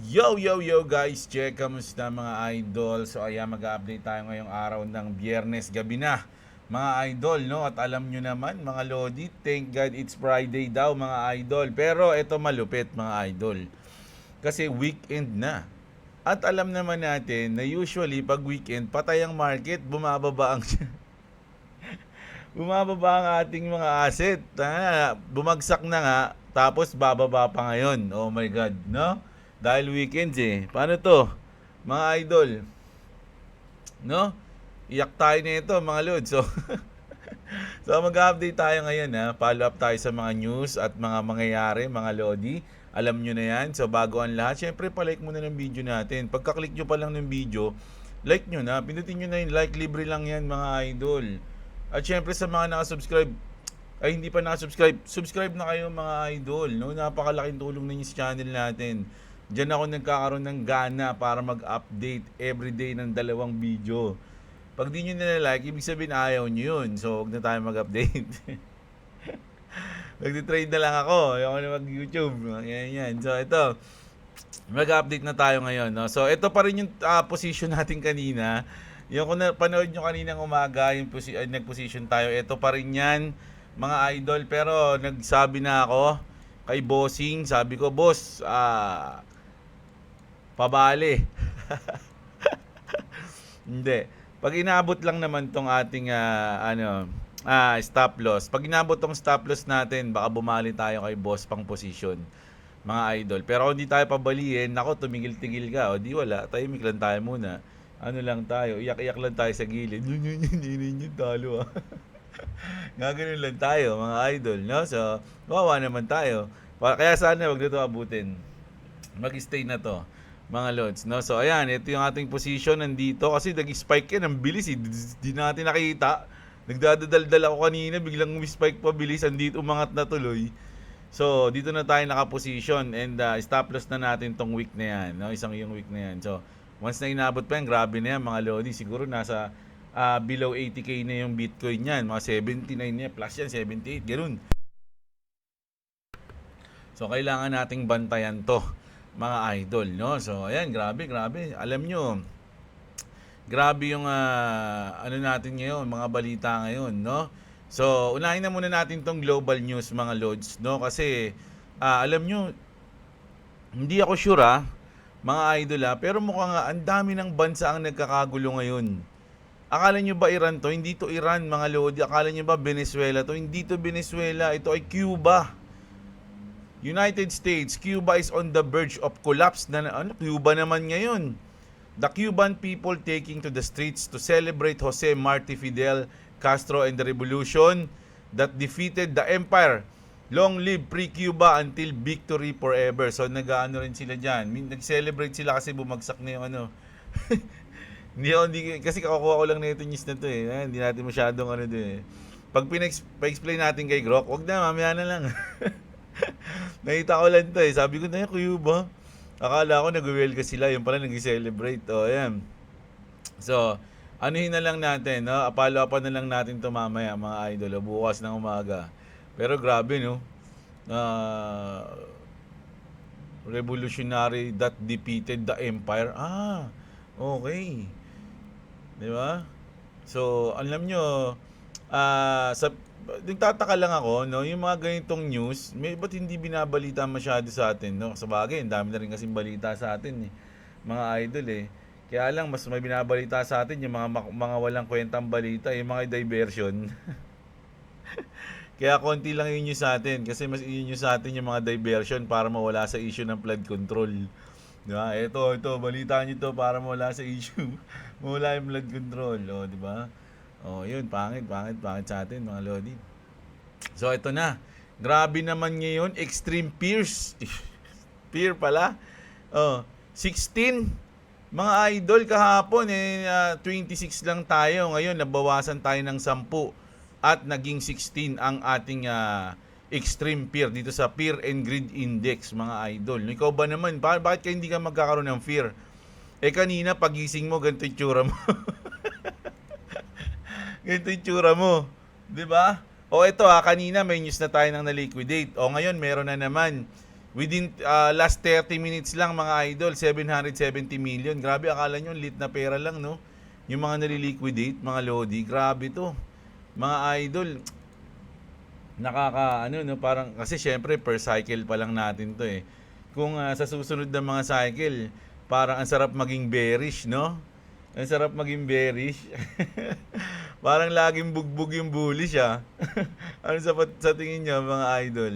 Yo guys, check kamusta mga idol. So ayan, mag-update tayo ngayong araw ng Biyernes gabi na mga idol, no? At alam nyo naman mga lodi, thank God it's Friday daw mga idol. Pero ito malupit mga idol, kasi weekend na. At alam naman natin na usually pag weekend patay ang market, bumababa ang bumababa ang ating mga asset. Bumagsak na nga, tapos bababa pa ngayon. Oh my God, no? Dahil weekends eh. Paano to? Mga idol, no? Iyak tayo na ito, mga lods. So mag-update tayo ngayon ha. Follow up tayo sa mga news at mga mangyayari, mga lodi. Alam nyo na yan. So bago ang lahat, syempre palike muna ng video natin. Pagka-click nyo pa lang ng video, like nyo na. Pinutin nyo na yung like. Libre lang yan mga idol. At syempre sa mga nakasubscribe, ay hindi pa nakasubscribe, subscribe na kayo mga idol. No? Napakalaking tulong ninyo sa channel natin. Diyan ako nagkakaroon ng gana para mag-update everyday ng 2 video. Pag di nyo nila-like, ibig sabihin ayaw nyo yun. So, huwag na tayo mag-update. Magti-trade na lang ako. Ayoko na mag-YouTube. Yan. So, ito. Mag-update na tayo ngayon. No? So, ito pa rin yung position natin kanina. Yung kung panood nyo kaninang umaga, yung nag-position tayo. Ito pa rin yan, mga idol. Pero, nagsabi na ako kay Bossing. Sabi ko, Boss, pabali. Hindi. Pag inaabot lang naman tong ating stop loss. Pag inaabot tong stop loss natin, baka bumali tayo kay boss pang position, mga idol. Pero kung hindi tayo pabalihin, nako, tumigil-tigil ka. O di wala, tahimik lang tayo muna. Ano lang tayo, iyak-iyak lang tayo sa gilid. Hindi talo ah. Gaganon lang tayo, mga idol, no? So, wawa naman tayo. Kaya sana wag dito abutin. Mag-stay na to, mga lods, no? So ayan, ito yung ating position nandito kasi nag-spike yan, ang bilis eh. Di natin nakita. Nagdadaldal ako kanina, biglang spike pa bilis, andito umangat na tuloy. So dito na tayo naka-position and stop loss na natin tong week na yan, no? Isang yung week na yan. So once na inabot pa yan, grabe na yan mga lodi. Siguro nasa below 80k na yung Bitcoin yan, mga 79 niya, plus yan 78, ganun. So kailangan nating bantayan to, mga idol, no? So ayan, grabe. Alam nyo, grabe yung ano natin ngayon, mga balita ngayon, no? So unahin na muna natin tong global news, mga lods, no? Kasi alam nyo, hindi ako sure mga idol pero mukhang ang dami ng bansa ang nagkakagulo ngayon. Akala nyo ba Iran to? Hindi to Iran, mga lodi. Akala nyo ba Venezuela to? Hindi to Venezuela, ito ay Cuba. United States, Cuba is on the verge of collapse. Cuba naman ngayon. The Cuban people taking to the streets to celebrate Jose Marti Fidel Castro and the revolution that defeated the empire. Long live pre-Cuba until victory forever. So nag-ano rin sila dyan. Nag-celebrate sila kasi bumagsak na yung ano. Kasi kakukuha ko lang na ito news na to eh. Hindi natin masyadong ano doon eh. Pag pa-explain natin kay Grok, wag na, mamaya na lang. Nakita ko lang to eh. Sabi ko na, Cuba. Akala ko nag-welcome sila. Yung pala nag-celebrate. O, ayan. So, anuhin na lang natin, no? Follow-upan na lang natin to mamaya, mga idol. Bukas ng umaga. Pero grabe, no? Revolutionary that defeated the empire. Okay. Di ba? So, alam nyo, nagtataka lang ako, no, yung mga ganitong news, ba't hindi binabalita masyado sa atin, no? Sa bagay, ang dami na rin kasing balita sa atin, eh, mga idol, eh. Kaya lang, mas may binabalita sa atin yung mga walang kwentang balita, yung mga diversion. Kaya konti lang yun sa atin, kasi mas yun sa atin yung mga diversion para mawala sa issue ng flood control. Diba? Ito, balita nyo to para mawala sa issue. Mawala yung flood control, o, diba? Oh, yun, pangit sa atin, mga lodi. So, ito na. Grabe naman ngayon, extreme fears. Fear pala. Oh, 16. Mga idol, kahapon, 26 lang tayo. Ngayon, nabawasan tayo ng 10. At naging 16 ang ating extreme fear dito sa Fear and Greed Index, mga idol. Ikaw ba naman? Bakit hindi ka magkakaroon ng fear? Kanina, pagising mo, ganito yung tsura mo. Ganito yung tsura mo. Diba? O ito kanina may news na tayo nang na-liquidate. O ngayon meron na naman Within last 30 minutes lang mga idol, 770 million. Grabe, akala nyo lit na pera lang, no? Yung mga naliliquidate, mga lodi, grabe to. Mga idol, nakaka ano no, parang kasi syempre per cycle pa lang natin to eh. Kung sa susunod na mga cycle, parang ang sarap maging bearish, no? Ang sarap maging bearish. Parang laging bugbog yung bullish ah. Ano sa tingin niyo mga idol?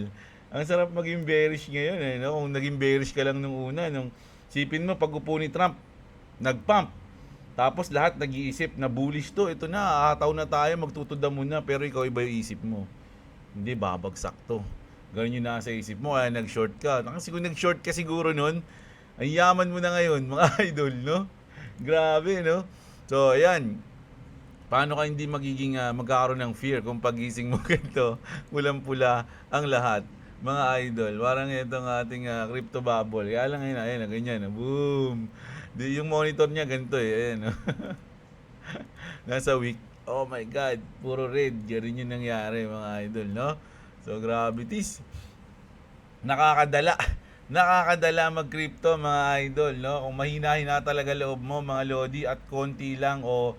Ang sarap maging bearish ngayon eh, no? Kung naging bearish ka lang nung una, nung sipin mo pag upo ni Trump, nag-pump. Tapos lahat nag-iisip na bullish to, ito na, aataw na tayo, magtutuda muna, pero ikaw iba yung isip mo. Hindi, babagsak to. Ganun yung nasa isip mo, kaya nag-short ka. Kasi kung nag-short ka siguro nun, ang yaman mo na ngayon, mga idol, no? Grabe, no? So, ayan. Paano ka hindi magkakaroon ng fear kung pagising mo ganito, pulang-pula ang lahat, mga idol. Parang itong ating crypto bubble. Kaya lang ngayon, ayan, ganyan, boom. Yung monitor niya ganito eh, ayan. Nasa week. Oh my God, puro red. Ganyan yung nangyari, mga idol, no? So, grabe, tis. Nakakadala. Nakakadala mag-crypto, mga idol, no? Kung mahina-hina talaga loob mo, mga lodi, at konti lang o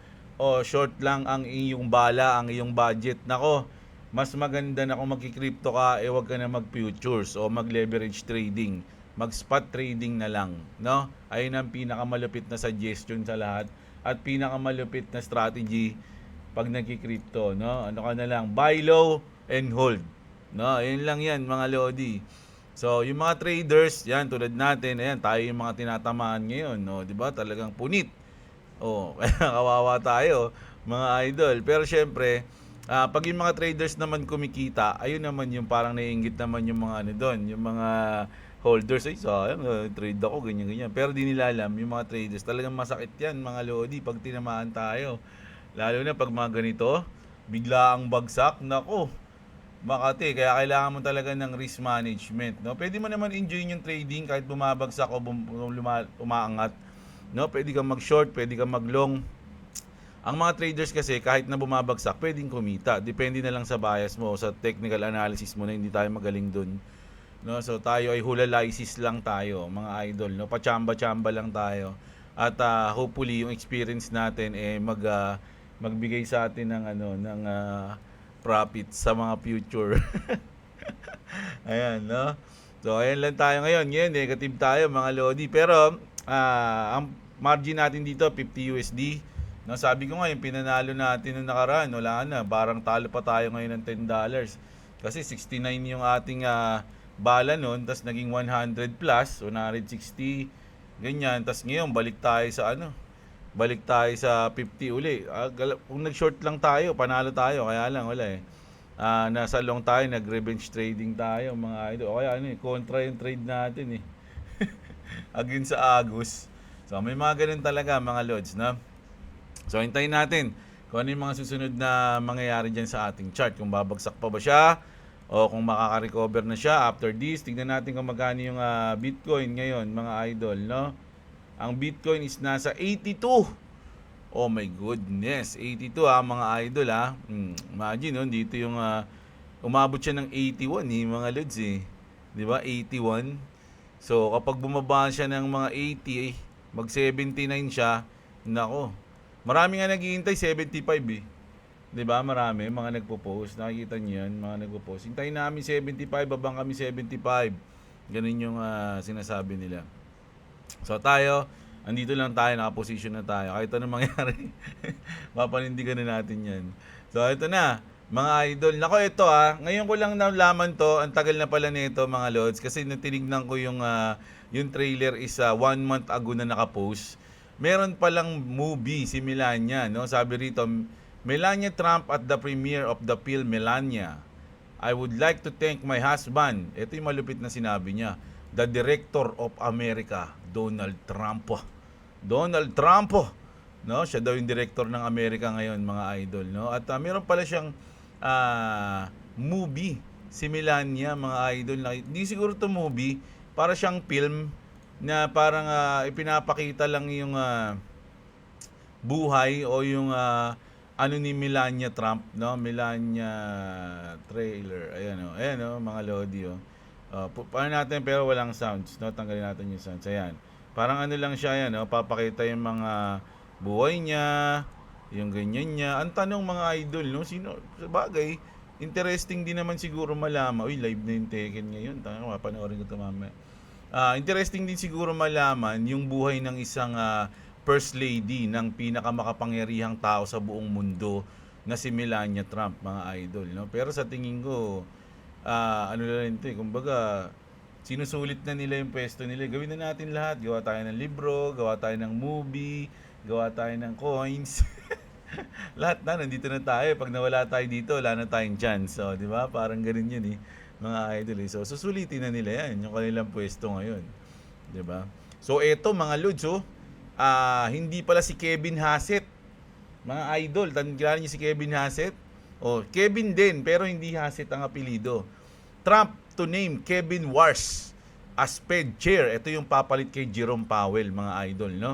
short lang ang iyong bala, ang iyong budget. Nako, mas maganda na kung magki-crypto ka, wag ka na mag-futures o mag-leverage trading. Mag-spot trading na lang, no? Ayun ang pinakamalupit na suggestion sa lahat at pinakamalupit na strategy pag nagki-crypto, no? Ano ka na lang, buy low and hold. No, ayun lang 'yan, mga lodi. So, yung mga traders, yan tulad natin, ayan, tayo yung mga tinatamaan ngayon, no, 'di ba? Talagang punit. Oh, kaya kawawa tayo, mga idol. Pero syempre, pag yung mga traders naman kumikita, ayun naman yung parang naiinggit naman yung mga ano doon, yung mga holders, ay sayang, trade ako, ganyan-ganyan. Pero di nila alam, yung mga traders, talagang masakit yan, mga lodi, pag tinamaan tayo. Lalo na pag mga ganito, bigla ang bagsak, nako, Makati, kaya kailangan mo talaga ng risk management, no? Pwede mo naman enjoy yung trading kahit bumabagsak o umaangat, no? Pwede kang mag-short, pwede kang mag-long. Ang mga traders kasi kahit na bumabagsak, pwedeng kumita. Depende na lang sa bias mo, sa technical analysis mo na hindi tayo magaling dun. No? So tayo ay hulalisis lang tayo, mga idol, no? Pachamba-chamba lang tayo. At hopefully yung experience natin magbigay sa atin ng profit sa mga future. Ayan, no? So, ayan lang tayo ngayon. Ngayon, negative tayo, mga lodi. Pero, ang margin natin dito, 50 USD. No, sabi ko nga, yung pinanalo natin nung nakaraan, wala na. Barang talo pa tayo ngayon ng $10. Kasi 69 yung ating bala noon, tas naging 100 plus, 160, ganyan. Tas ngayon, balik tayo sa 50 uli. Kung nag-short lang tayo, panalo tayo. Kaya lang, wala eh. Nasa long tayo, nag-revenge trading tayo, mga idol. O kaya kontra yung trade natin eh. Against sa Agus. So, may mga ganun talaga, mga lods, no? So, hintayin natin kung ano yung mga susunod na mangyayari dyan sa ating chart. Kung babagsak pa ba siya, o kung makaka-recover na siya after this. Tignan natin kung magkano yung Bitcoin ngayon, mga idol, no? Ang Bitcoin is nasa 82. Oh my goodness, 82 mga idol Imagine dito yung umabot siya ng 81 mga lods eh. 'Di ba? 81. So kapag bumaba siya ng mga 80, mag 79 siya, nako. Marami nga naghihintay 75 eh. 'Di ba? Marami mga nagpo-post. Nakikita niyo 'yan, mga nagpo-post. Hintayin namin 75, babang kami 75. Ganun yung sinasabi nila. So tayo, andito lang tayo, naka-position na tayo. Kahit anong mangyari, mapanindigan na natin yan. So ito na, mga idol. Nako, ito ngayon ko lang nalaman to, ang tagal na pala nito mga lods. Kasi natinignan ko yung trailer is 1 month ago na naka-post. Meron palang movie si Melania, no? Sabi rito, Melania Trump at the premiere of the film Melania. I would like to thank my husband. Ito yung malupit na sinabi niya. The Director of America, Donald Trump. Donald Trump, no? Siya daw yung director ng Amerika ngayon, mga idol, no? At meron pala siyang movie si Melania, mga idol. Hindi siguro to movie, para siyang film na parang ipinapakita lang yung buhay o yung ni Melania Trump, no? Melania trailer. Ayan mga lodi, Paano natin pero walang sounds, no? Tanggalin natin yung sounds. Ayan. Parang ano lang siya yan, no? Papakita yung mga buhay niya, yung ganyan niya. Ang tanong mga idol, no? Sino, sabagay, interesting din naman siguro malaman. Uy, live na yung Tekken ngayon. Tanga, mapanoorin ko ito mamaya. Interesting din siguro malaman yung buhay ng isang first lady ng pinakamakapangyarihang tao sa buong mundo na si Melania Trump, mga idol, no? Pero sa tingin ko, ano na rin ito eh, kumbaga, sinusulit na nila yung pwesto nila. Gawin na natin lahat. Gawa tayo ng libro, gawa tayo ng movie, gawa tayo ng coins. Lahat na, nandito na tayo. Pag nawala tayo dito, wala na tayong chance. So, di ba? Parang ganun yun eh, mga idol eh. So, susulitin na nila yan, yung kanilang pwesto ngayon. Di ba? So, eto mga lods, hindi pala si Kevin Hassett. Mga idol, tandaan niyo si Kevin Hassett? Kevin din, pero hindi Hassett ang apelido. Trump to name Kevin Warsh as Fed Chair. Ito yung papalit kay Jerome Powell, mga idol, no?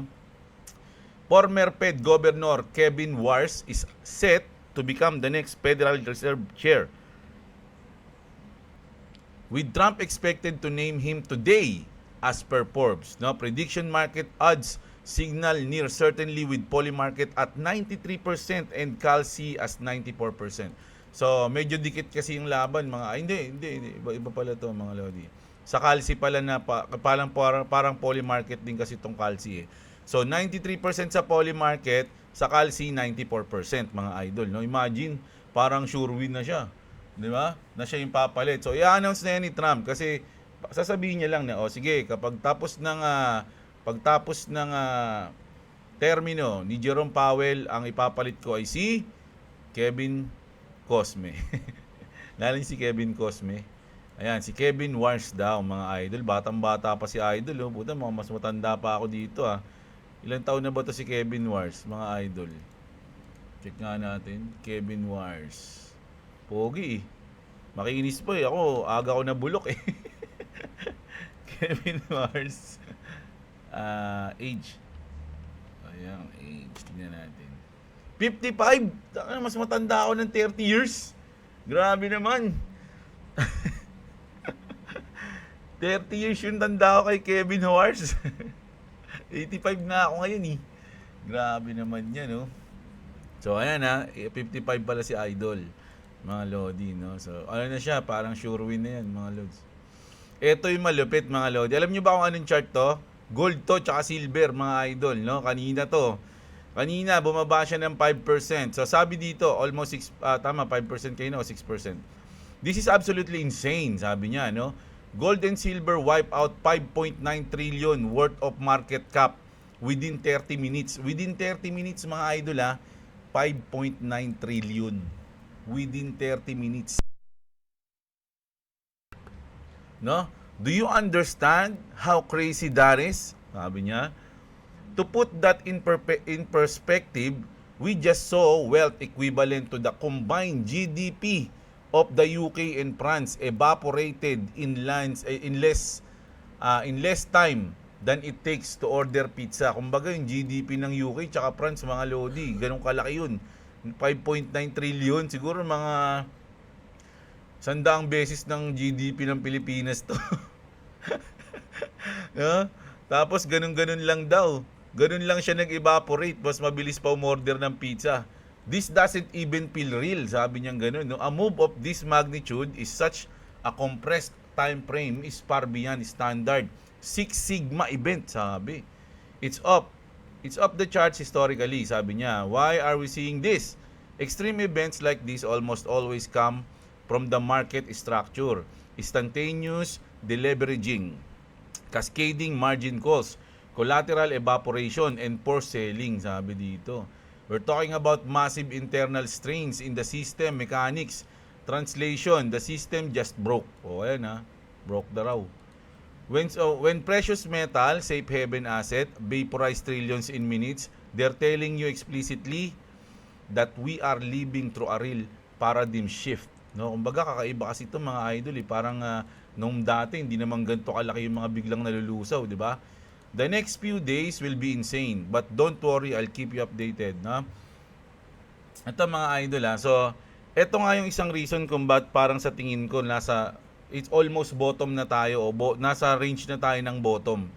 Former Fed Governor Kevin Warsh is set to become the next Federal Reserve Chair, with Trump expected to name him today as per Forbes. No, prediction market odds signal near certainly with Polymarket at 93% and Calci as 94%. So, medyo dikit kasi yung laban mga hindi. Iba pala to mga lodi. Sa Calci pala na parang Polymarket din kasi tong Calci eh. So, 93% sa Polymarket, sa Calci 94% mga idol, no? Imagine, parang sure win na siya. 'Di ba? Na siya yung papalit. So, i-announce na yan ni Trump kasi sasabihin niya lang na sige, kapag pagtapos ng termino ni Jerome Powell, ang ipapalit ko ay si Kevin Cosme. Lalo si Kevin Cosme. Ayan, si Kevin Warsh daw, mga idol. Batang-bata pa si idol. Oh. Puta, mas matanda pa ako dito. Ilang taon na ba to si Kevin Warsh, mga idol? Check nga natin. Kevin Warsh. Pogi eh. Makinis pa eh. Ako, aga ko na bulok eh. Kevin Warsh. Age. Ayan, age. Tingnan natin. 55! Mas matanda ako ng 30 years. Grabe naman. 30 years yung tanda ko kay Kevin Warsh. 85 na ako ngayon eh. Grabe naman yan, no? So, ayan 55 pala si Idol. Mga Lodi, no? So, ano na siya? Parang sure win na yan, mga Lods. Ito yung malupit, mga Lodi. Alam nyo ba kung anong chart to? Gold to, tsaka silver, mga Idol, no? Kanina, bumaba siya ng 5%. So, sabi dito, almost 6, 5% kayo na o 6%. This is absolutely insane, sabi niya, no? Gold and silver wipe out 5.9 trillion worth of market cap within 30 minutes. Within 30 minutes, mga idol 5.9 trillion. Within 30 minutes. No? Do you understand how crazy that is? Sabi niya. To put that in perspective, we just saw wealth equivalent to the combined GDP of the UK and France evaporated in less time than it takes to order pizza. Kumbaga yung GDP ng UK tsaka France, mga Lodi, ganun kalaki yun. 5.9 trillion, siguro mga 100 beses ng GDP ng Pilipinas to. No? Tapos ganun-ganun lang daw. Ganun lang siya nag-evaporate, mas mabilis pa umorder ng pizza. This doesn't even feel real, sabi niya ganun. No? A move of this magnitude is such a compressed time frame is far beyond standard Six Sigma event, sabi. It's off the charts historically, sabi niya. Why are we seeing this? Extreme events like this almost always come from the market structure. Instantaneous deleveraging, cascading margin calls, collateral evaporation, and forced selling, sabi dito. We're talking about massive internal strains in the system mechanics. Translation, the system just broke. Ayan broke the raw. When precious metal, safe haven asset, vaporize trillions in minutes, they're telling you explicitly that we are living through a real paradigm shift. No, kumbaga kakaiba kasi ito, mga idol parang nung dati hindi naman ganito kalaki yung mga biglang nalulusaw, di ba? The next few days will be insane, but don't worry, I'll keep you updated, no? Ito, mga idol So, ito nga yung isang reason kung ba't parang sa tingin ko nasa it's almost bottom na tayo, nasa range na tayo ng bottom.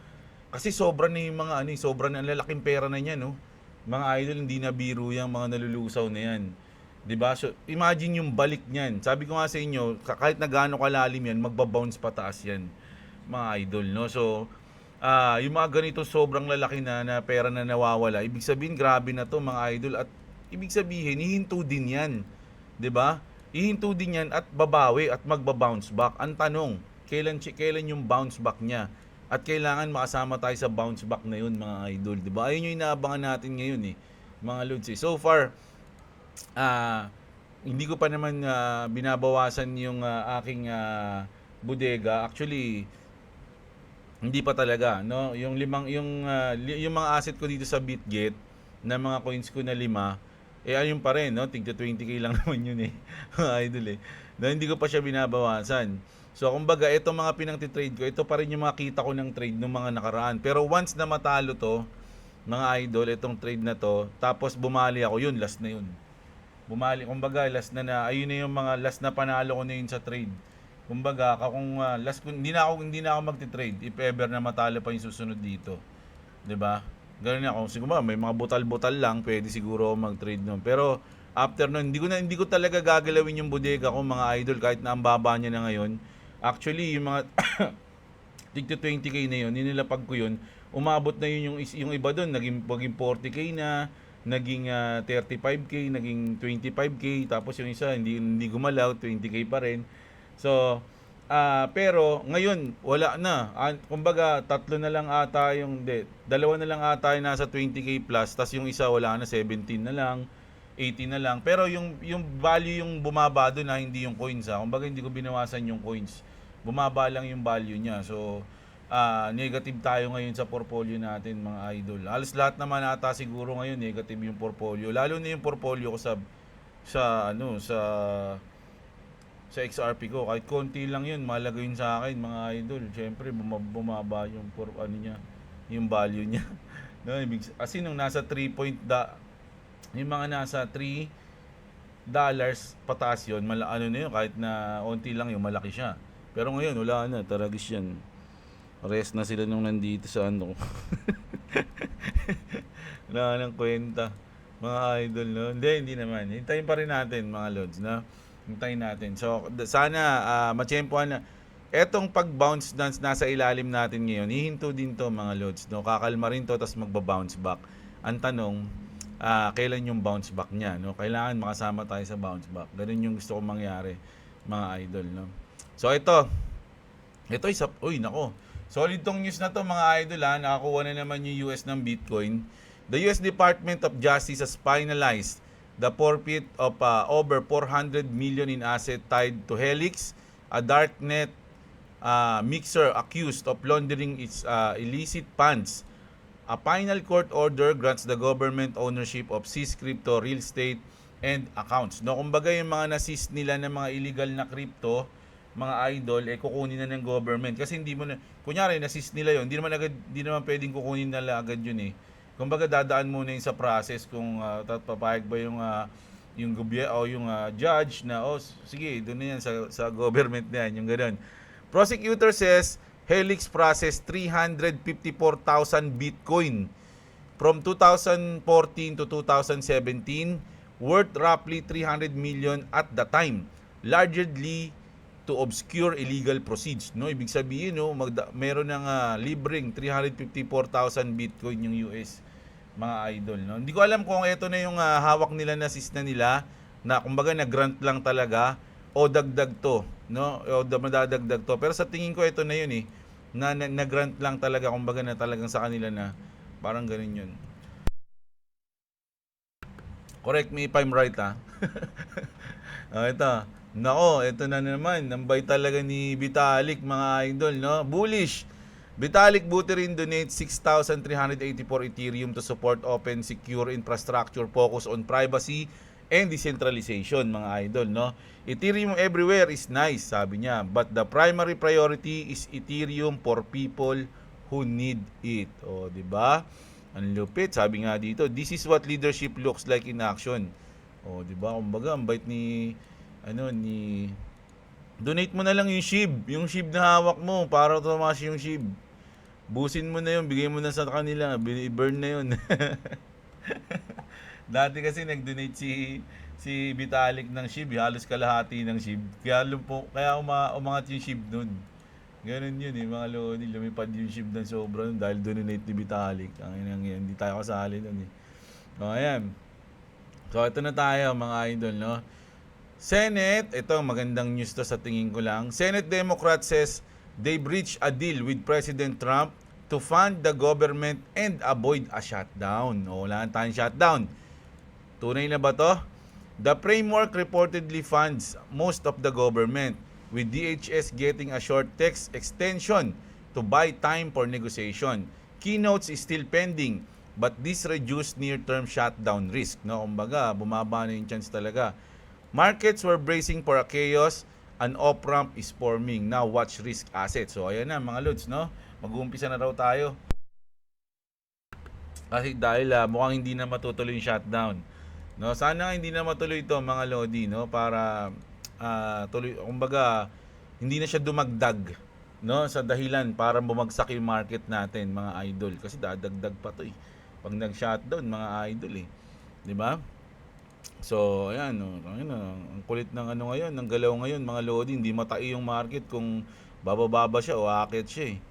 Kasi sobra na yung mga sobra na ang lalaking pera na niyan, no. Mga idol, hindi na biro yang mga nalulusaw na yan. 'Di ba? So imagine yung balik niyan. Sabi ko nga sa inyo, kahit na gaano kalalim yan, magba-bounce pataas yan, mga idol, no. So yung mga ganito sobrang lalaki na pera na nawawala. Ibig sabihin grabe na to, mga idol, at ibig sabihin hihinto din yan. 'Di ba? Hihinto din yan at babawi at magba-bounce back. Ang tanong, kailan yung bounce back niya? At kailangan makasama tayo sa bounce back na yun, mga idol. 'Di ba? Ayun yung inaabangan natin ngayon mga lods. So far, hindi ko pa naman binabawasan yung aking bodega. Actually, hindi pa talaga, no. Yung yung mga asset ko dito sa Bitget na mga coins ko na 5, ayun pa rin, no. Tigda 20k lang naman yun mga idol na hindi ko pa siya binabawasan. So kumbaga itong mga pinang-trade ko, ito pa rin yung makita ko ng trade ng mga nakaraan. Pero once na matalo to, mga idol, itong trade na to, tapos bumali ako, yun, last na yun. Bumali, kumbaga last na ayun na yung mga last na panalo ko na yun sa trade. Kumbaga, kung hindi na ako magti-trade if ever na matalo pa yung susunod dito. 'Di ba? Ganoon ako. Siguro may mga butal-butal lang, pwede siguro ako mag-trade noon. Pero after noon, hindi ko talaga gagalawin yung bodega ko, mga idol, kahit na ang baba niya na ngayon. Actually, yung mga tigto 20k na yun, ninilapag ko yun, umabot na yun yung iba doon, naging 40k na, naging 35k, naging 25k, tapos yung isa hindi gumalaw, 20k pa rin. So, pero ngayon wala na. Kumbaga dalawa na lang ata yung nasa 20k plus, tas yung isa wala na, 17 na lang, 18 na lang. Pero yung value yung bumaba doon na hindi yung coins Kumbaga hindi ko binawasan yung coins. Bumaba lang yung value niya. So, negative tayo ngayon sa portfolio natin, mga idol. Halos lahat naman ata siguro ngayon negative yung portfolio. Lalo na yung portfolio ko sa XRP ko. Kahit konti lang yun, mahalaga yun sa akin, mga idol. Syempre, bumaba yung yung value niya. No, kasi nung nasa 3 yung mga nasa $3 pataas yun, na yun, kahit na onti lang yung malaki siya. Pero ngayon, wala na, taragis yan. Rest na sila nung nandito sa wala nang kwenta, mga idol, no? Hindi naman. Hintayin pa rin natin, mga lods, no? Hintayin natin. So, sana matsyempohan na. Etong pag-bounce nasa ilalim natin ngayon, hihinto din to, mga lods, no? Kakalma rin to, tapos magba-bounce back. Ang tanong, kailan yung bounce back niya, no? Kailangan makasama tayo sa bounce back. Ganun yung gusto kong mangyari, mga idol, no? So ito isa, nako. Solid tong news na to, mga idol, nakakuha na naman yung US ng Bitcoin. The US Department of Justice has finalized the forfeit of over 400 million in asset tied to Helix, a darknet mixer accused of laundering its illicit funds. A final court order grants the government ownership of seized crypto, real estate, and accounts. No, kumbaga yung mga na-seize nila ng mga illegal na crypto, mga idol, kukunin na ng government. Kasi hindi mo na, kunyari, na-seize nila yun, hindi naman pwedeng kukunin nila agad yun Kumbaga, dadaan muna yun sa process kung papayag ba yung gobyerno o yung judge na, sige, doon na yan sa government na yan, yung gano'n. Prosecutor says, Helix processed 354,000 Bitcoin from 2014 to 2017, worth roughly 300 million at the time, largely to obscure illegal proceeds. No, ibig sabihin, meron ng libreng 354,000 Bitcoin yung US, mga idol, no. Hindi ko alam kung ito na yung hawak nila na sisna nila, na kumbaga na-grant lang talaga o dagdag to, no, o madadagdag to. Pero sa tingin ko ito na yun na grant lang talaga, kumbaga na talagang sa kanila na parang ganun yun. Correct me if I'm right, ito na naman, nambay talaga ni Vitalik, mga idol, no. Bullish. Vitalik Buterin donates 6,384 Ethereum to support open, secure infrastructure focus on privacy and decentralization, mga idol, no. Ethereum everywhere is nice, sabi niya, but the primary priority is Ethereum for people who need it. Di ba? Ang lupit, sabi nga dito, this is what leadership looks like in action. Di ba? Kumbaga, ang bait ni Donate mo na lang yung SHIB. Yung SHIB na hawak mo para tumaas yung SHIB. Busin mo na yun, bigay mo na sa kanila, burn na yun. Dati kasi nag-donate si Vitalik ng SHIB, halos kalahati ng SHIB. Kaya umangat yung SHIB nun. Ganun yun mga lodi, lumipad yung SHIB ng sobra nun dahil donate ni Vitalik. Ang inang yan, hindi tayo kasali nun O, ayan. So, ito na tayo mga idol, no? Senate, ito magandang news to sa tingin ko lang. Senate Democrat says they've reached a deal with President Trump to fund the government and avoid a shutdown. O, wala tayong shutdown. Tunay na ba to? The framework reportedly funds most of the government, with DHS getting a short text extension to buy time for negotiation. Keynotes is still pending, but this reduced near-term shutdown risk. No, kumbaga, bumaba na yung chance talaga. Markets were bracing for a chaos. An off-ramp is forming. Now watch risk assets. So ayan na mga lods, no? Mag-uumpisa na raw tayo. Kasi dahil mukhang hindi na matutuloy yung shutdown. No, sana hindi na matuloy ito mga lodi, no, para tuloy, kumbaga hindi na siya dumagdag, no, sa dahilan para bumagsak yung market natin mga idol kasi dadagdag pa to pag nag-shutdown mga idol 'di ba? So, ayan, no, ang kulit ng ano ngayon, ng galaw ngayon, mga lodi, hindi matai yung market kung bababa siya o aakyat siya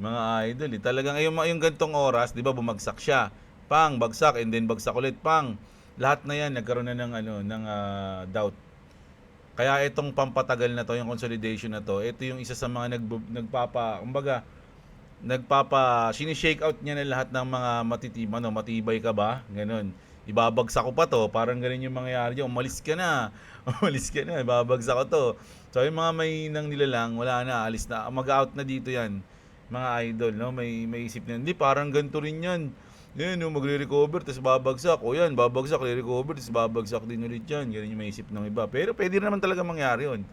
mga idol, talagang yung gantong oras, 'di ba, bumagsak siya. Pang, bagsak and then bagsak ulit, pang. Lahat na 'yan nagkaroon na ng doubt. Kaya itong pampatagal na to, yung consolidation na to, ito yung isa sa mga sinishake out niya na lahat ng mga matibay ka ba? Ganon. Ibabagsak ko pa to, parang ganun yung mangyayari dyan. Umalis ka na, ibabagsak ko to. So yung mga may nang nilalang, wala na, alis na, mag-out na dito yan. Mga idol, no? May isip na, hindi, parang ganito rin yan. Yan, no, magre-recover, tapos babagsak. O yan, babagsak, re-recover, tapos babagsak din ulit yan. Ganun yung may isip ng iba. Pero pwede naman talaga mangyari yun.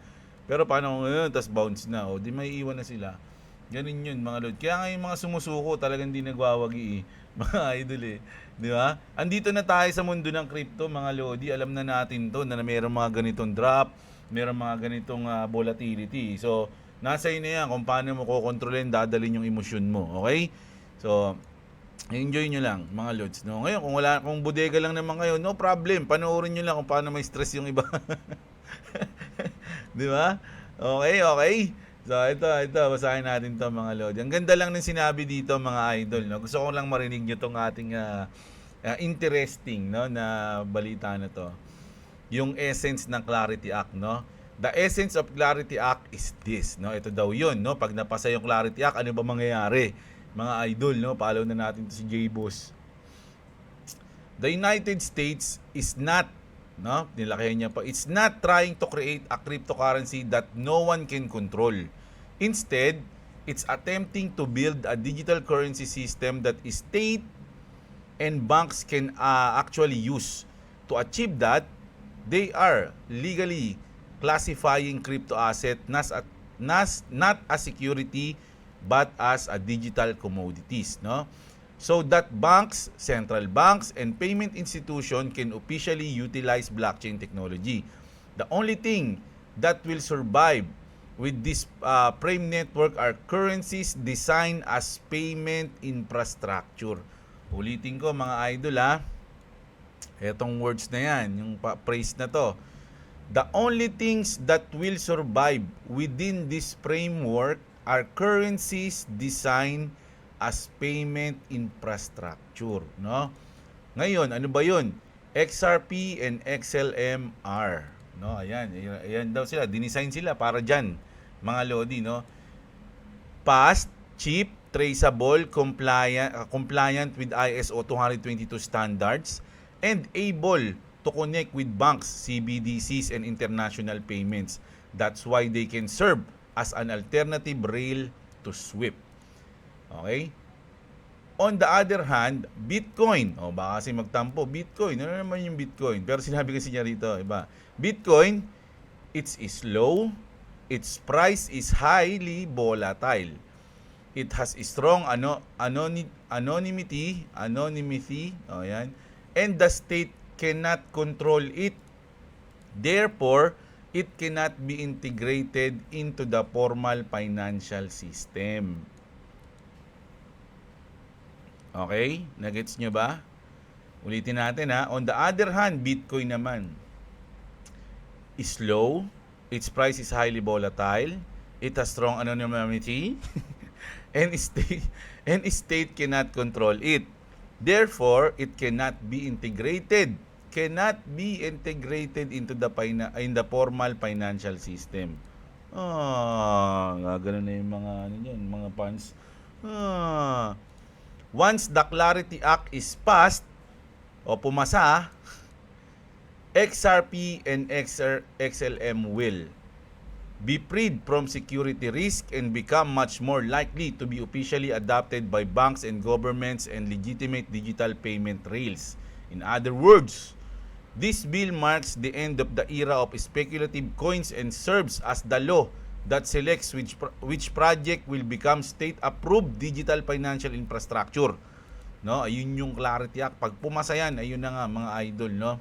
Pero paano kung ngayon, tapos bounce na, o di may iwan na sila. Ganun yun mga lord. Kaya nga yung mga sumusuko talagang hindi nagwawagi mga idol Di ba? Andito na tayo sa mundo ng crypto mga lodi. Alam na natin to na mayroong mga ganitong drop, mayroong mga ganitong volatility. So, nasa inyo yan kung paano mo kokontrolin, dadalhin yung emosyon mo. Okay? So, enjoy nyo lang mga lods. No? Ngayon, kung bodega lang naman kayo, no problem. Panoorin nyo lang kung paano may stress yung iba. Di ba? Okay. So, ito, basahin natin to mga lodi. Ang ganda lang ng sinabi dito mga idol. No? Gusto ko lang marinig nyo tong ating interesting no, na balita na to. Yung essence ng Clarity Act. No? The essence of Clarity Act is this. No? Ito daw yun. No? Pag napasa yung Clarity Act, ano ba mangyayari? Mga idol, no? Follow na natin to si J-Boss. The United States is not nilakihan niya pa. It's not trying to create a cryptocurrency that no one can control. Instead, it's attempting to build a digital currency system that state and banks can actually use. To achieve that, they are legally classifying crypto asset not as security but as a digital commodities, no? So that banks, central banks, and payment institution can officially utilize blockchain technology. The only thing that will survive with this frame network are currencies designed as payment infrastructure. Ulitin ko mga idol etong words na yan, yung phrase na to. The only things that will survive within this framework are currencies designed as payment infrastructure, no? Ngayon, ano ba 'yun? XRP and XLMR, no? Ayan daw sila, dinesign sila para diyan, mga lodi, no? Fast, cheap, traceable, compliant with ISO 222 standards and able to connect with banks, CBDCs and international payments. That's why they can serve as an alternative rail to SWIFT. Okay? On the other hand, Bitcoin, baka kasi magtampo, Bitcoin, ano naman yung Bitcoin? Pero sinabi kasi niya rito, iba. Bitcoin, it's slow, its price is highly volatile. It has a strong anonymity, and the state cannot control it. Therefore, it cannot be integrated into the formal financial system. Okay? Nagets nyo ba? Ulitin natin ha. On the other hand, Bitcoin naman is low, its price is highly volatile, it has strong anonymity, and state cannot control it. Therefore, it cannot be integrated into the formal financial system. Gagano na yung mga ano yan, mga fans. Once the Clarity Act is passed o pumasa, XRP and XLM will be freed from security risk and become much more likely to be officially adopted by banks and governments and legitimate digital payment rails. In other words, this bill marks the end of the era of speculative coins and serves as the law that selects which project will become state-approved digital financial infrastructure. No, ayun yung Clarity Act. Pag pumasa yan, ayun na nga mga idol, no?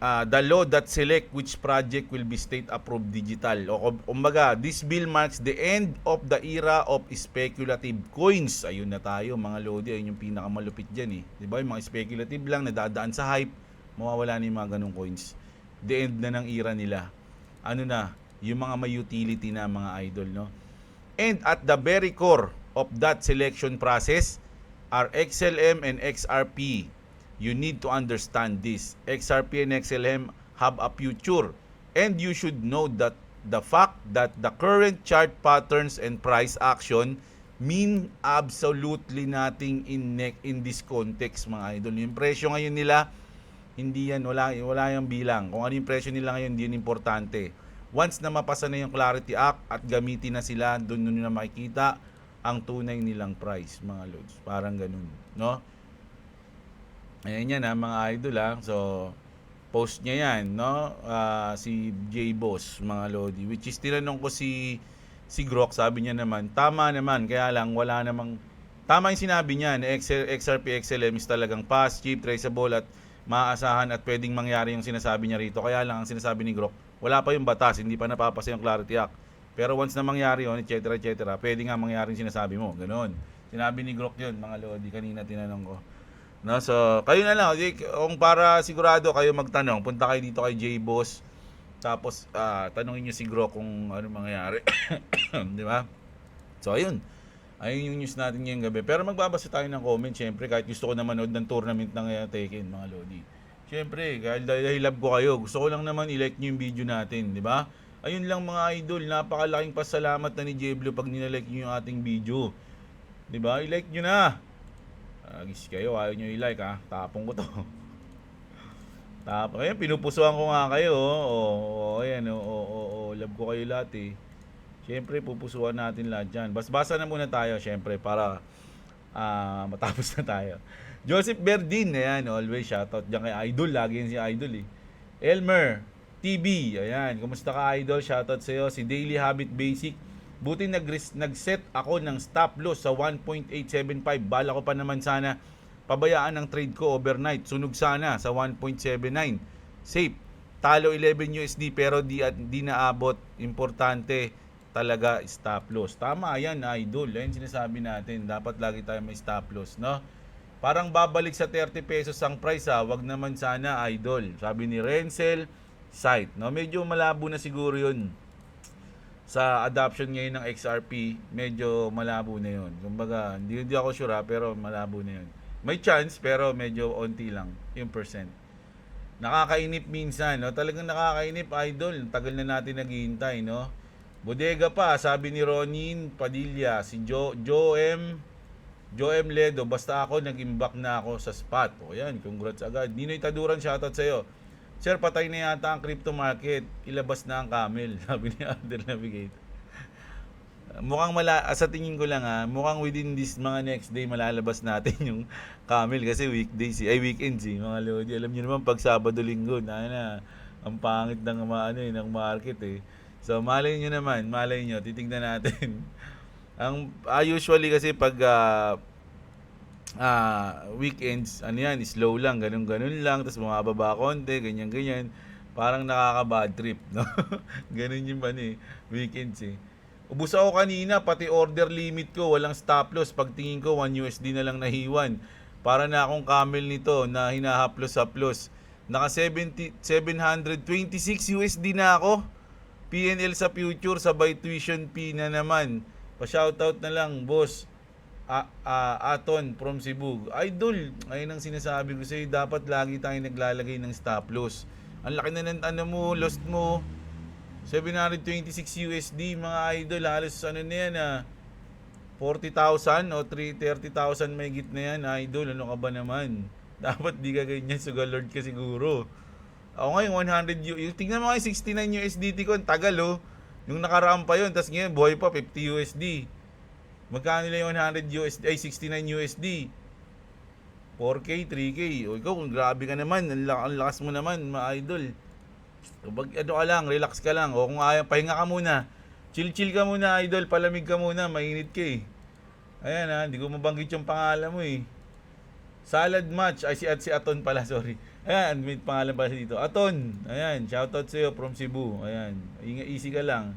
The law that select which project will be state-approved digital. O kumbaga, this bill marks the end of the era of speculative coins. Ayun na tayo, mga lodi. Ayun yung pinakamalupit dyan eh. Diba? Yung mga speculative lang, nadadaan sa hype, mawawala na yung mga ganong coins. The end na ng era nila. Ano na, yung mga may utility na mga idol, no? And at the very core of that selection process are XLM and XRP. You need to understand this. XRP and XLM have a future, and you should know that the fact that the current chart patterns and price action mean absolutely nothing in this context, mga idol. Yung presyo ngayon nila, hindi yan, wala yung bilang. Kung ano yung presyo nila ngayon, hindi yan importante. Once na mapasa na yung Clarity Act at gamitin na sila, doon na makikita ang tunay nilang price, mga lods. Parang ganun, no? Ayan yan ha, mga idol ha. So, post niya yan, no? Si J-Boss, mga lodi. Which is, tinanong ko si Grok, sabi niya naman, tama naman, kaya lang wala namang, tama yung sinabi niya, na XRP, XLM is talagang fast, cheap, traceable, at maaasahan at pwedeng mangyari yung sinasabi niya rito. Kaya lang, ang sinasabi ni Grok, wala pa yung batas, hindi pa napapasa yung Clarity Act. Pero once na mangyari yun, etc., pwede nga mangyari yung sinasabi mo. Ganon. Sinabi ni Grok yun, mga lodi, kanina tinanong ko. No, so, kayo na lang. Kung para sigurado kayo magtanong, punta kayo dito kay J-Boss. Tapos, tanongin nyo si Grok kung ano mangyayari. Di ba? So, ayun. Ayun yung news natin ngayong gabi. Pero magbabasa tayo ng comment, syempre, kahit gusto ko na manood ng tournament ng Tekken, mga lodi. Syempre, dahil love ko kayo, gusto ko lang naman i-like nyo yung video natin, di ba? Ayun lang mga idol, napakalaking pasalamat na ni Jeblo pag nilike nyo yung ating video. Di ba? I-like nyo na. Agis kayo, ayaw nyo i-like ha. Tapong ko to. Tapong. Ayan, pinupusuan ko nga kayo. Ayan, love ko kayo lahat eh. Siyempre, pupusuan natin lahat dyan. Basa na muna tayo, siyempre, para matapos na tayo. Joseph Berdin, ayan, always shoutout dyan kay Idol. Lagi yan si Idol eh. Elmer TV, ayan, kumusta ka Idol? Shoutout sa'yo. Si Daily Habit Basic. Buti nag-set ako ng stop loss sa 1.875. Bala ko pa naman sana pabayaan ang trade ko overnight. Sunog sana sa 1.79. Safe. Talo 11 USD pero di naabot. Importante talaga stop loss. Tama yan, idol. Yan sinasabi natin. Dapat lagi tayo may stop loss, no? Parang babalik sa 30 pesos ang price ha. Wag naman sana, idol. Sabi ni Renzel Site, no? Medyo malabo na siguro yun. Sa adoption ngayon ng XRP, medyo malabo na yun. Kumbaga, hindi ako sure pero malabo na yun. May chance, pero medyo onti lang yung percent. Nakakainip minsan, no? Talagang nakakainip, idol. Tagal na natin naghihintay, no? Bodega pa, sabi ni Ronin Padilla, si Joem Ledo, basta ako, nag-imbak na ako sa spot. O yan, congrats agad. Ninoy Taduran, shoutout sa'yo. Sir, patay na yata ang crypto market. Ilabas na ang camel. Sabi ni Under Navigator. Mukhang sa tingin ko lang mukhang within this mga next day malalabas natin yung camel kasi weekdays weekends mga lodi. Alam niyo naman pag Sabado Linggo na ang pangit ng ng market eh. So malay niyo naman, titingnan natin. Ang usually kasi pag weekends, slow lang, ganun lang, tapos bumababa konti, ganyan. Parang nakaka-bad trip, no? Ganun yung weekends eh. Ubus ako kanina, pati order limit ko, walang stop loss. Pagtingin ko, 1 USD na lang nahiwan. Para na akong camel nito na hinahaplos-haplos. Naka 726 USD na ako. PNL sa future, sabay tuition fee na naman. Pa-shoutout na lang, boss. Aton from Cebu. Idol, ayun ang sinasabi ko sa'yo, dapat lagi tayong naglalagay ng stop loss. Ang laki na ng lost mo. 726 USD, mga idol, halos na yan 40,000 o 30,000 may git na yan, idol. Ano ka ba naman? Dapat di ka ganyan, sugalord ka siguro. Ako ngayon, 100 USD. Tingnan mo ngayon, 69 USDT ko. Ang tagal, oh. Yung nakaraan pa yun. Tapos ngayon, buhay pa, 50 USD. Magkano nila yung 100 USD? Ay, 69 USD. 4K, 3K. O ikaw, kung grabe ka naman. Ang lakas mo naman, mga idol. Ano ka lang, relax ka lang. O kung ayaw, pahinga ka muna. Chill ka muna, idol. Palamig ka muna. Mainit ka eh. Ayan hindi ko mabanggit yung pangalan mo eh. Salad match. Ay, si Aton pala, sorry. Ayan, may pangalan pala dito. Aton. Ayan, shoutout sa'yo from Cebu. Ayan, easy ka lang.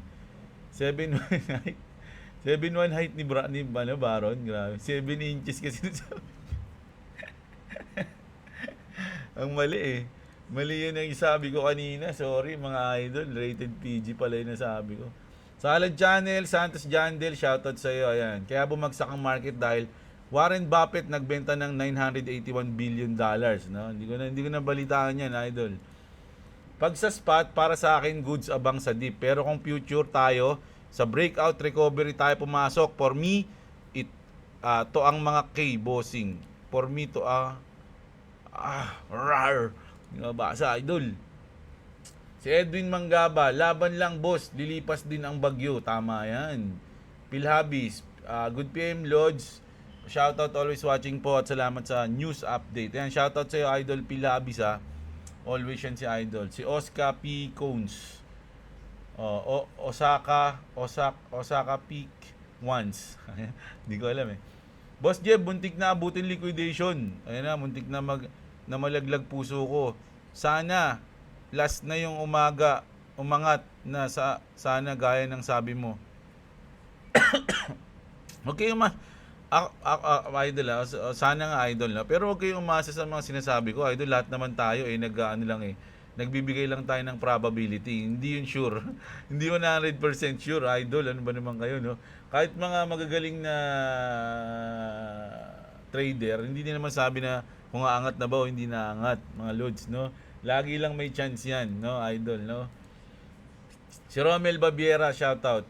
7'1 height. 7'1 height ni Baron. Grabe. 7 inches kasi sabi. Ang mali eh. Mali yun ang isabi ko kanina. Sorry mga idol. Rated PG pala yung nasabi ko. Salad Channel, Santos Jandel, shoutout sa'yo. Ayan. Kaya bumagsak ang market dahil Warren Buffett nagbenta ng $981 billion, no? Hindi ko na balitaan 'yan, idol. Pag sa spot, para sa akin goods abang sa dip. Pero kung future tayo, sa breakout recovery tayo pumasok. For me, to ang mga K bossing. For me to rar. Basa, idol. Si Edwin Mangaba, laban lang boss, lilipas din ang bagyo. Tama 'yan. Pilhabis, good PM Lodge. Shoutout, always watching po at salamat sa news update. Ayan, shoutout sa iyo, Idol Pilabis ha. Always yan si Idol. Si Oscar P. Cones. Osaka Peak once. Hindi ko alam eh. Boss Jeb, buntik na abutin liquidation. Ayan na, muntik na malaglag puso ko. Sana last na yung umaga umangat na sana gaya ng sabi mo. Okay, idol sana nga idol na. Pero huwag kayong umasa sa mga sinasabi ko. Idol, lahat naman tayo nagbibigay lang tayo ng probability. Hindi yun sure. Hindi 100% sure, idol. Ano ba naman kayo, no? Kahit mga magagaling na trader, hindi din naman sabi na kung aangat na ba o hindi naangat, mga loads, no? Lagi lang may chance yan, no, idol, no? Si Romel Babiera, shoutout.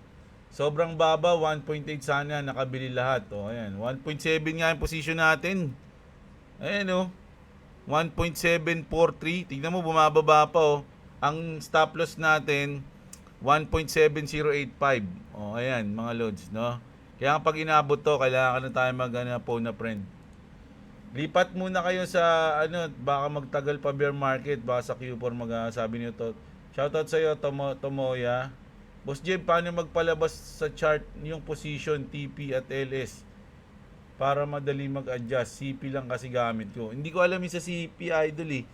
Sobrang baba, 1.8 sana nakabili lahat. Ayan, 1.7 nga yung position natin. Ayan 1.743. Tingnan mo, bumababa pa Ang stop loss natin 1.7085. Ayan, mga loads, no? Kaya pag inabot to, kailangan na tayo phone na friend. Lipat muna kayo sa baka magtagal pa bear market, baka sa Q4 sabi niyo to. Shoutout sa iyo, Tomoya. Boss Jeb, paano magpalabas sa chart yung position TP at LS para madali mag-adjust? CP lang kasi gamit ko. Hindi ko alam yung sa CP, idol eh.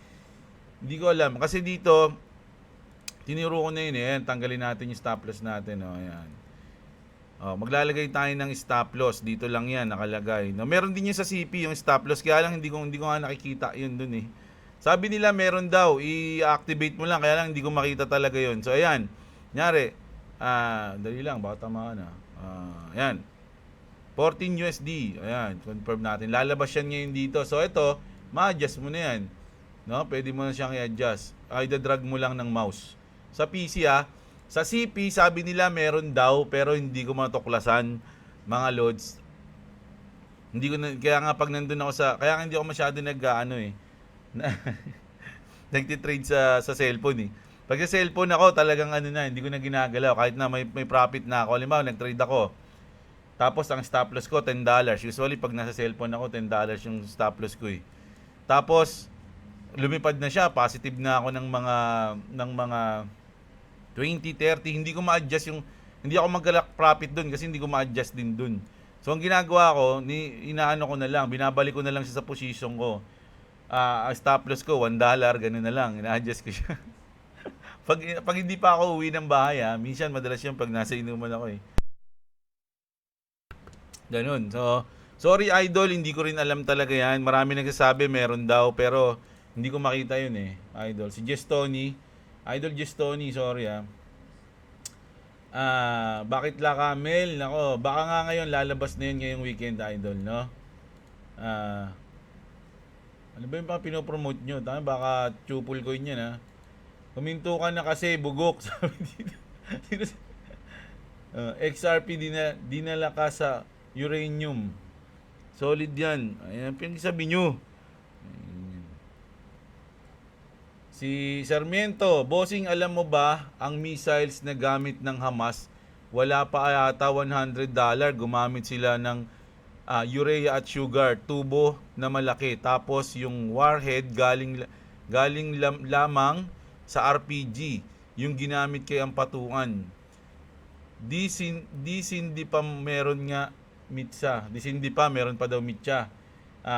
Hindi ko alam. Kasi dito, tinuro ko na yun eh. Tanggalin natin yung stop loss natin. Ayan. Maglalagay tayo ng stop loss. Dito lang yan, nakalagay. Meron din yun sa CP, yung stop loss. Kaya lang hindi ko nga nakikita yun dun eh. Sabi nila meron daw, i-activate mo lang. Kaya lang hindi ko makita talaga yun. So ayan, nyari, dali lang, baka tamaan ayan, 14 USD. Ayan, confirm natin. Lalabas yan ngayon dito. So ito, ma-adjust mo na yan, no? Pwede mo na siyang i-adjust. Ida-drag mo lang ng mouse. Sa PC sa CP, sabi nila meron daw, pero hindi ko matuklasan, mga loads. Hindi ko kaya nga pag nandun ako kaya hindi ako masyado nagtitrade sa cellphone eh. Pag sa cellphone ako, talagang hindi ko na ginagalaw. Kahit na may profit na ako. Halimbawa, nag-trade ako. Tapos, ang stop loss ko, $10. Usually, pag nasa cellphone ako, $10 yung stop loss ko eh. Tapos, lumipad na siya. Positive na ako ng mga 20, 30. Hindi ko ma-adjust hindi ako mag-galak profit dun kasi hindi ko ma-adjust din dun. So, ang ginagawa ko, inaano ko na lang. Binabalik ko na lang siya sa position ko. Ang stop loss ko, $1. Ganun na lang. Ina-adjust ko siya. Pag hindi pa ako uwi ng bahay, minsan madalas yung pag nasa inuman ako eh. Ganun. So, sorry idol, hindi ko rin alam talaga yan. Marami nagsasabi meron daw, pero hindi ko makita yun eh, idol. Si Gestoni, Idol Gestoni, sorry bakit La Camel? Nako, baka nga ngayon lalabas na yun ngayong weekend, idol, no? Ah, ano ba yung mga pinopromote nyo? Tama, baka chupul coin yan, ha? Huminto ka na kasi, bugok. Sabi dito. XRP dinala ka sa uranium. Solid yan. Ayan, pinagsabi nyo. Si Sarmiento, bossing, alam mo ba ang missiles na gamit ng Hamas, wala pa yata $100, gumamit sila ng urea at sugar, tubo na malaki. Tapos yung warhead lamang sa RPG, yung ginamit kay Ampatuan. Di pa meron nga mitsa. Di pa meron pa daw mitsa.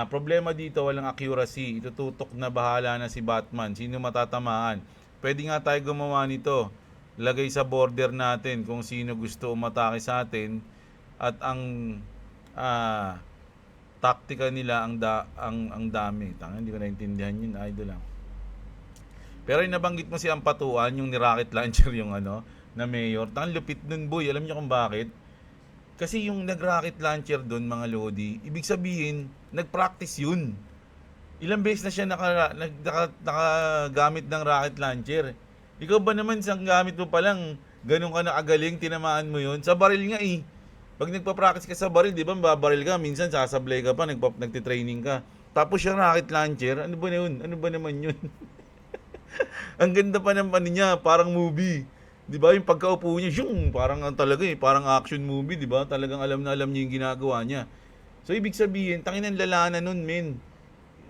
Problema dito, walang accuracy. Itututok na bahala na si Batman. Sino matatamaan? Pwede nga tayo gumawa nito. Lagay sa border natin kung sino gusto umatake sa atin at ang taktika nila ang dami. Tanga, hindi ko naintindihan yun, idol lang. Pero yung nabanggit mo si Ampatuan, yung ni-rocket launcher yung na mayor. Tanga, lupit nun, boy. Alam niyo kung bakit? Kasi yung nag-rocket launcher doon, mga lodi, ibig sabihin, nag-practice yun. Ilang beses na siya nakagamit ng rocket launcher. Ikaw ba naman, isang gamit mo pa lang, ganun ka nakagaling, tinamaan mo yun? Sa baril nga eh. Pag nagpa-practice ka sa baril, di ba, babaril ka, minsan sasablay ka pa, nagtitraining ka. Tapos yung rocket launcher, ano ba na yun? Ano ba naman yun? Ang ganda pa ng niya, parang movie. 'Di ba? Yung pagkaupo niya, parang talaga parang action movie, 'di ba? Talagang alam na alam niya yung ginagawa niya. So ibig sabihin, tangin ng lalanan nun, men.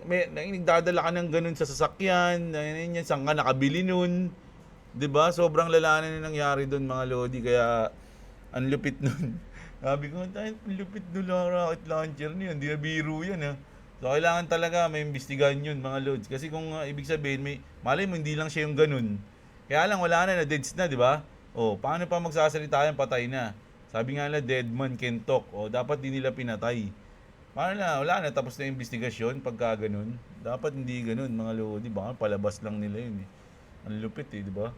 Nagdadala ka ng ganun sa sasakyan, yan, saan ka nakabili nun. 'Di ba? Sobrang lalanan na nangyari doon, mga lodi, kaya ang lupit nun. Sabi ko, tayo lupit nun lang rocket launcher niya, hindi na biro yan So kailangan talaga may imbestigahan yun, mga lods. Kasi kung ibig sabihin, malay mo hindi lang siya yung ganun. Kaya lang wala na-deads na, di ba? Paano pa magsasalita yan, patay na. Sabi nga nila, dead man can talk. Dapat di nila pinatay. Paano na, wala na, tapos na yung investigasyon pagka ganun. Dapat hindi ganun, mga lodi. Baka palabas lang nila yun Ang lupit di ba?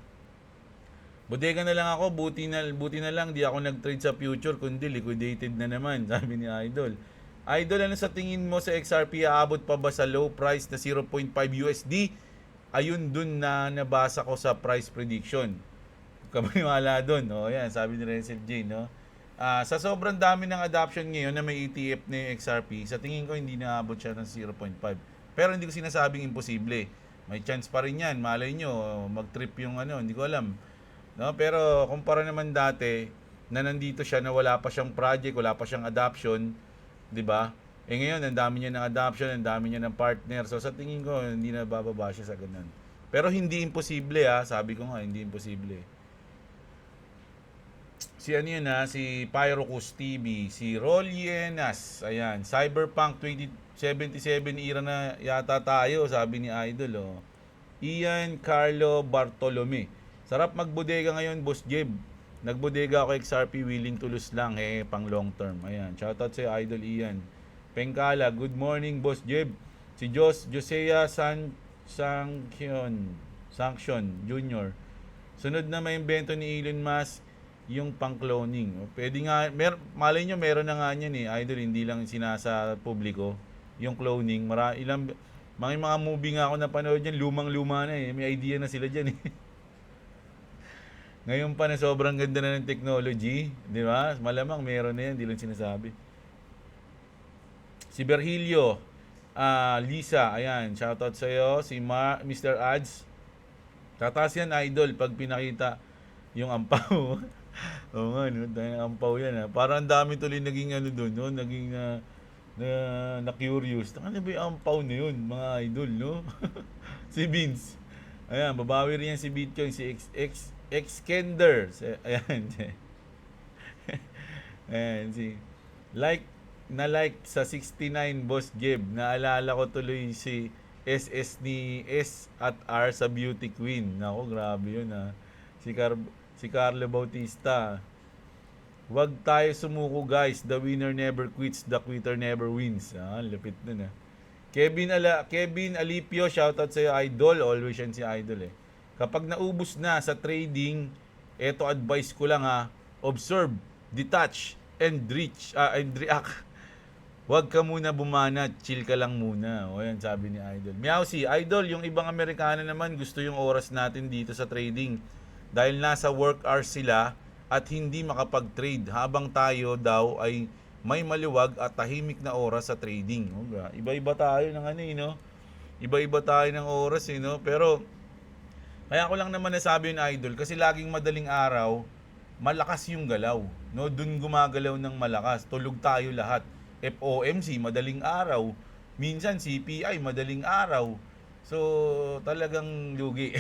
Bodega na lang ako, buti na lang di ako nag-trade sa future, kundi liquidated na naman, sabi ni Idol. Idol, ano sa tingin mo sa XRP, aabot pa ba sa low price na 0.5 USD? Ayun dun na nabasa ko sa price prediction. Kamaniwala dun, yan, sabi ni Renzel J, no? Sa sobrang dami ng adoption ngayon na may ETF na yung XRP, sa tingin ko hindi naabot siya ng 0.5. Pero hindi ko sinasabing imposible. May chance pa rin yan. Malay nyo, mag-trip yung hindi ko alam. No? Pero kumpara naman dati, na nandito siya na wala pa siyang project, wala pa siyang adoption, di ba? Ngayon, ang dami niya ng adoption, ang dami niya ng partner. So, sa tingin ko, hindi na bababa siya sa ganun. Pero hindi imposible, Sabi ko nga, hindi imposible. Si si Pyrocus TV, si Rolienas, ayan, Cyberpunk 2077 era na yata tayo, sabi ni Idol, Ian Carlo Bartolome. Sarap magbodega ngayon, Boss Jeb. Nagbodega ako XRP, willing to lose lang, pang long term. Ayan, shoutout sa Idol Ian. Pengkala, good morning, Boss Jeb. Si Josea Sanction Jr. Sunod na may invento ni Elon Musk, yung pang-cloning. Pwede nga, malay nyo, meron na nga yan Idol, hindi lang sinasa publiko. Yung cloning, mga movie nga ako napanood yan, lumang-luma na may idea na sila dyan Ngayon pa na sobrang ganda na ng technology, di ba? Malamang meron na yan, hindi lang sinasabi. Si Berhilio, Lisa, ayan, shoutout sa iyo. Si Mr. Ads, tataas yan, Idol, pag pinakita yung ampaw. Oo nga, dahil ampaw yan Parang dami tuloy naging doon, naging na-curious. Ano ba yung ampaw na yun, mga Idol, no? Si Vince. Ayan, babawi rin yan si Bitcoin, si Xkender. Ayan. Ayan, si like sa 69, Boss Jeb. Naalala ko tuloy si SS ni S at R sa Beauty Queen. Nako, grabe yun ah. Si, si Carlo Bautista. Huwag tayo sumuko guys. The winner never quits. The quitter never wins. Ah, lupit nun ah. Kevin Alipio, shoutout sa'yo, idol. Always yan si idol eh. Kapag naubos na sa trading, eto advice ko lang ha. Observe, detach, and react. Huwag ka muna bumanat, chill ka lang muna. O yan, sabi ni Idol. Meow si Idol, yung ibang Amerikano naman gusto yung oras natin dito sa trading. Dahil nasa work hours sila at hindi makapag-trade habang tayo daw ay may maliwag at tahimik na oras sa trading. Iba-iba tayo ng ano eh, no? Iba-iba tayo ng oras eh, no? Pero kaya ko lang naman nasabi yung Idol kasi laging madaling araw, malakas yung galaw. No? Dun gumagalaw ng malakas. Tulog tayo lahat. FOMC, madaling araw. Minsan CPI, madaling araw. So, talagang lugi.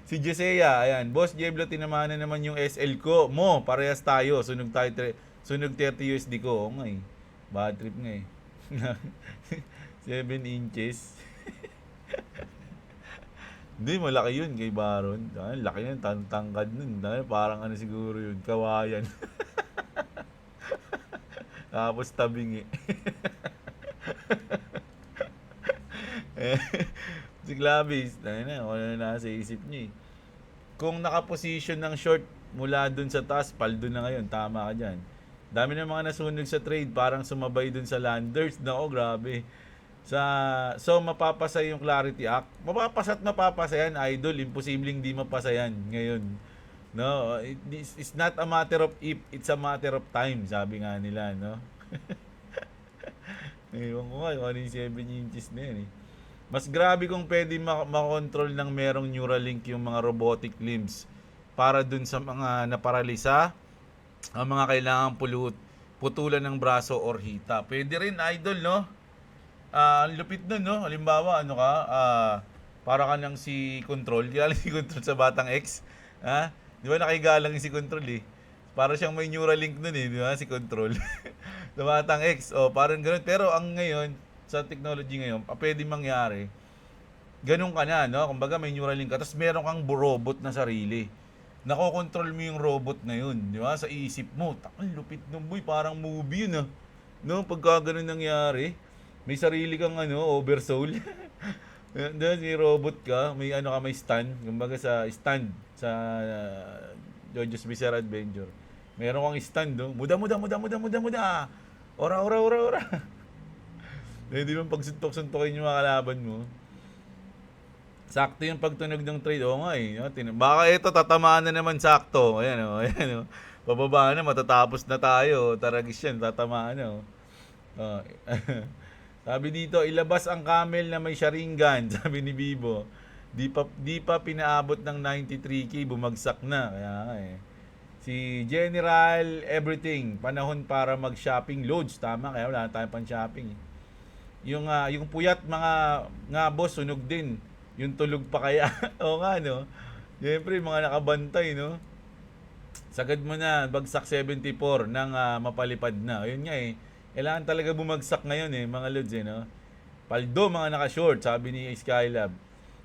Si Josea, ayan. Boss Jeblo, tinamaan na naman yung SL ko. Mo, parehas tayo. Sunog 30 USD ko. Oo nga eh. Bad trip nga eh. 7 inches. Hindi, malaki yun kay Baron. Laki yun, tangkad nun. Parang ano siguro yun, kawayan. Tapos tabing si Clavis, ano na nasa isip niya eh. Kung nakaposition ng short mula dun sa taas, paldo na ngayon, tama ka dyan. Dami ng mga nasunog sa trade, parang sumabay dun sa landers. Nako, grabe. So, mapapasa yung Clarity Act. Mapapasa yan, Idol. Imposibleng di mapasa yan ngayon. No, it's not a matter of if, it's a matter of time, sabi nga nila, no? Ewan ko nga, ano yung 7 inches na yan eh. Mas grabe kung pwede makontrol ng merong Neuralink yung mga robotic limbs para dun sa mga naparalisa, ang mga kailangang putulan ng braso or hita. Pwede rin, Idol, no? Ang lupit nun, no? Halimbawa, ano ka, para ka nang si Control. Kaya si Control sa Batang X. Ha? Di ba nakigalang si Control eh? Para siyang may Neuralink nun eh, di ba? Si Control. Sa Batang X. O, parang ganun. Pero ang ngayon, sa technology ngayon, pwede mangyari, ganun ka na, no? Kumbaga may Neuralink ka, tapos meron kang robot na sarili. Nakokontrol mo yung robot na yun, di ba? Sa isip mo. Takal, lupit nung boy, parang movie yun, no? Pagka ganun nangyari, may sarili kang oversoul. Doon si robot ka, may may stand, kumbaga sa stand sa JoJo's Bizarre Adventure. Meron kang stand, no? Muda. Ora. Hindi mo pagsuntok-suntokin yung mga kalaban mo. Sakto yung pagtunog ng trade. Oo nga eh. Baka ito, tatamaan na naman sakto. Ayan. Pababa na, matatapos na tayo. Taragis yan, tatamaan na. Sabi dito, ilabas ang camel na may Sharingan, sabi ni Bibo. Di pa pinaabot ng 93K, bumagsak na. Kaya nga eh. Si General Everything, panahon para mag-shopping loads. Tama, kaya wala tayong pan-shopping. Yung puyat nga boss, sunog din. Yung tulog pa kaya. Oo nga, no? Siyempre, mga nakabantay, no? Sagad mo na, bagsak 74 nang mapalipad na. Ayun nga eh. Kailangan talaga bumagsak ngayon eh, mga lods eh, no? Paldo, mga naka-short, sabi ni Skylab.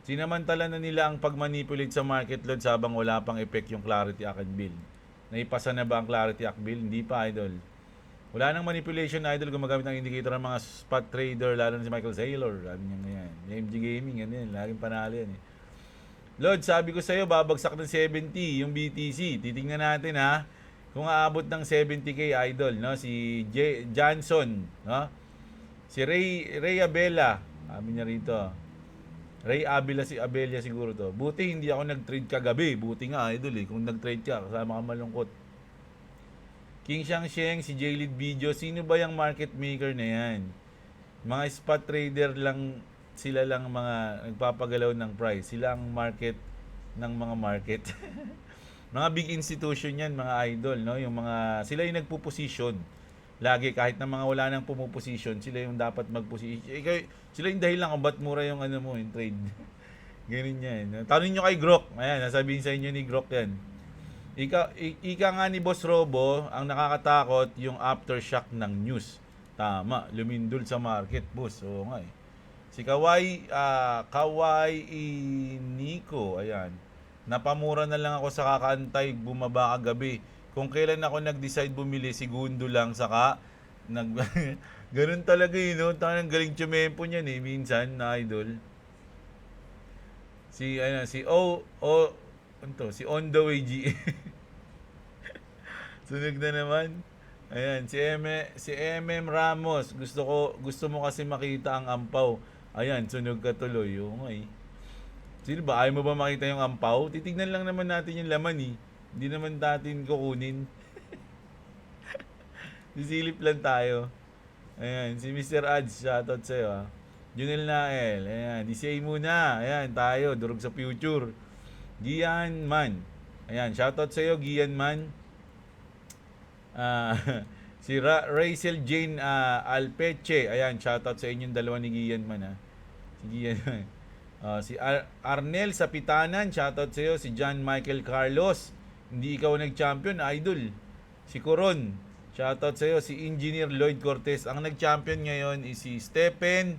Sinamantala na nila ang pag-manipulate sa market loads habang wala pang effect yung Clarity Act Bill. Naipasa na ba ang Clarity Act Bill? Hindi pa, Idol. Wala nang manipulation, Idol, gumagamit ng indicator ng mga spot trader, lalo na si Michael Saylor. Sabi niya ngayon. MG Gaming, yan yan. Laging panalo yan eh. Lord, sabi ko sa'yo, babagsak ng 70 yung BTC. Titingnan natin ha. Kung aabot ng 70K, Idol, no? Si Johnson, no? Si Ray Abela, sabi niya rito. Ray Abela siguro to. Buti hindi ako nag-trade kagabi. Buti nga, Idol eh. Kung nag-trade ka, kasama ka malungkot. King Shang, si J-Lead Video, sino ba yung market maker na yan? Mga spot trader lang, sila lang mga nagpapagalaw ng price. Sila ang market ng mga market. Mga big institution yan, mga idol, no? Yung mga, sila yung nagpo-position. Lagi, kahit na mga wala nang pumuposition, sila yung dapat mag-position. Sila yung dahilan kung ba't mura yung yung trade. Ganun yan. Tanong nyo kay Grok. Ayan, nasabihin sa inyo ni Grok yan. Ika nga ni Boss Robo, ang nakakatakot yung aftershock ng news. Tama, lumindol sa market, boss. Oo nga eh. Si Kawai Nico, ayan. Napamura na lang ako sa kakaantay, bumaba kagabi. Kung kailan ako nag-decide bumili, segundo lang, saka nag ganun talaga yun, no? Tangang galing tsumempo niyan eh, minsan na idol. Ano to, si On The Way G. Sunog na naman. Ayan, si MM Ramos, gusto mo kasi makita ang ampaw. Ayan, sunog ka tuloy. Oo nga eh. Sino ba? Ayaw mo ba makita yung ampaw? Titignan lang naman natin yung laman eh. Hindi naman natin kukunin. Sisilip lang tayo. Ayan, si Mr. Ads, shoutout sa'yo ah. Junel Nael, ayan, DCA muna. Ayan, tayo, durog sa future. Gian Man. Ayan, shoutout sa'yo, Gian Man. Ah, si Rachel Jane Alpeche. Ayan, shoutout sa inyong dalawa ni Gian Man ha. Si Gian Man. Si Arnel Sapitanan, shoutout sa iyo. Si John Michael Carlos, hindi ikaw nag-champion, idol. Si Coron, shoutout sa iyo. Si Engineer Lloyd Cortez, ang nag-champion ngayon is si Stephen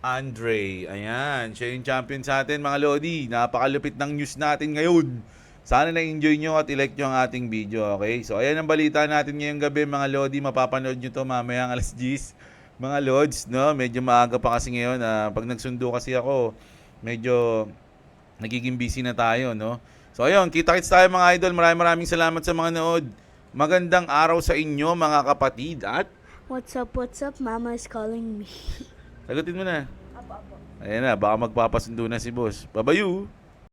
Andre. Ayan, siya yung champion sa atin mga Lodi. Napakalupit ng news natin ngayon. Sana na-enjoy nyo at i-like nyo ang ating video, okay? So, ayan ang balita natin ngayong gabi mga Lodi. Mapapanood nyo to mamaya alas 10. Mga Lods, no? Medyo maaga pa kasi ngayon. Pag nagsundo kasi ako, medyo nagiging busy na tayo, no? So ayun, kita-kits tayo mga idol. Maraming salamat sa mga nood. Magandang araw sa inyo mga kapatid. At What's up, Mama is calling me. sagutin mo na. Apo. Ayan na, baka magpapasundo na si boss. Babayu!